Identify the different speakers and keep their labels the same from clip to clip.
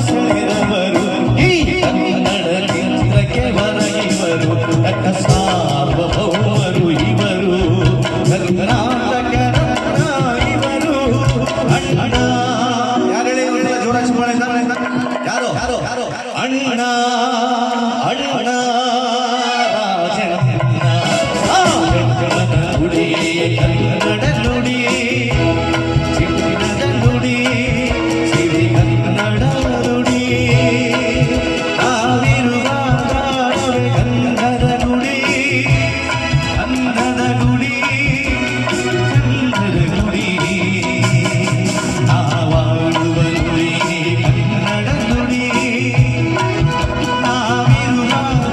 Speaker 1: ಸೆಳೆದವರು ಈ ಕನ್ನಡ ಚಿತ್ರಕ್ಕೆ ಹೊರಗಿವರು ನಟ ಸಾರ್ವಭೌಮರು ಇವರು ಕರ್ನಾಟಕ ರತ್ನ ಇವರು ಅಣ್ಣ ಯಾರು ಹೇಳಿ ಜೋರಾಗಿ ಯಾರು ಯಾರು ಯಾರು ಅಣ್ಣ ಅಣ್ಣ ರಾಜಣ್ಣ ನುಡಿ ಕನ್ನಡ ನುಡಿ ಚಿನ್ನದ ನುಡಿ ಸಿರಿ ಕನ್ನಡ ನುಡಿ ನಾವಿರುವಾಗ ಕನ್ನಡ ನುಡಿ ಕನ್ನಡ ನುಡಿ ಕನ್ನಡ ನುಡಿ ನಾವಾಡುವ ನುಡಿ ಕನ್ನಡ ನುಡಿ ನಾವಿರುವಾಗ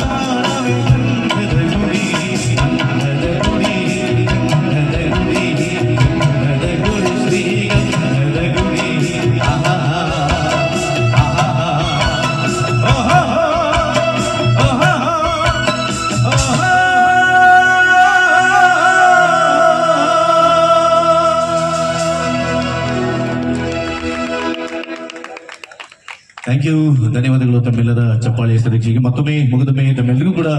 Speaker 1: ಕನ್ನಡ ನುಡಿ ಕನ್ನಡ ನುಡಿ ಕನ್ನಡ ನುಡಿ ಕನ್ನಡ ಗುರು ಶ್ರೀ ಕನ್ನಡ ಗುಡಿ ಥ್ಯಾಂಕ್ ಯು. ಧನ್ಯವಾದಗಳು ತಮ್ಮೆಲ್ಲರ ಚಪ್ಪಾಳೆಯ ಸದಸ್ಯರಿಗೆ ಮತ್ತೊಮ್ಮೆ ಮುಗಿದೊಮ್ಮೆ ತಮ್ಮೆಲ್ಲರಿಗೂ ಕೂಡ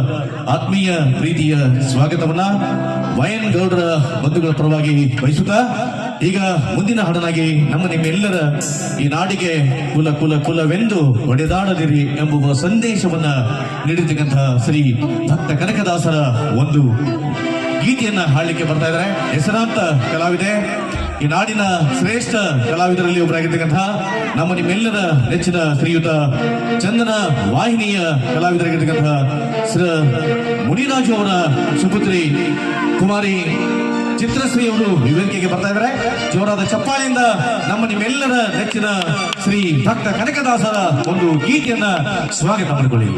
Speaker 1: ಆತ್ಮೀಯ ಪ್ರೀತಿಯ ಸ್ವಾಗತವನ್ನ ವಯನ್ ಗೌಡರ ಬಂಧುಗಳ ಪರವಾಗಿ ಬಯಸುತ್ತಾ ಈಗ ಮುಂದಿನ ಹಾಡನಾಗಿ ನಿಮ್ಮೆಲ್ಲರ ಈ ನಾಡಿಗೆ ಕುಲ ಕುಲ ಕುಲವೆಂದು ಒಡೆದಾಡದಿರಿ ಎಂಬುವ ಸಂದೇಶವನ್ನ ನೀಡಿರ್ತಕ್ಕಂತಹ ಶ್ರೀ ಭಕ್ತ ಕನಕದಾಸರ ಒಂದು ಗೀತೆಯನ್ನ ಹಾಡಲಿಕ್ಕೆ ಬರ್ತಾ ಇದ್ದಾರೆ. ಹೆಸರಾಂತ ಕಲಾವಿದೆ, ಈ ನಾಡಿನ ಶ್ರೇಷ್ಠ ಕಲಾವಿದರಲ್ಲಿ ಒಬ್ಬರಾಗಿರ್ತಕ್ಕಂತಹ ನಿಮ್ಮೆಲ್ಲರ ನೆಚ್ಚಿನ ಶ್ರೀಯುತ ಚಂದನ ವಾಹಿನಿಯ ಕಲಾವಿದರಾಗಿರ್ತಕ್ಕಂತಹ ಶ್ರೀ ಮುನಿರಾಜು ಅವರ ಸುಪುತ್ರಿ ಕುಮಾರಿ ಚಿತ್ರಶ್ರೀ ಅವರು ವೇದಿಕೆಗೆ ಬರ್ತಾ ಇದ್ದಾರೆ. ಜೋರಾದ ಚಪ್ಪಾಳೆಯಿಂದ ನಿಮ್ಮೆಲ್ಲರ ನೆಚ್ಚಿನ ಶ್ರೀ ಭಕ್ತ ಕನಕದಾಸರ ಒಂದು ಗೀತೆಯನ್ನ ಸ್ವಾಗತ ಮಾಡಿಕೊಳ್ಳಿ.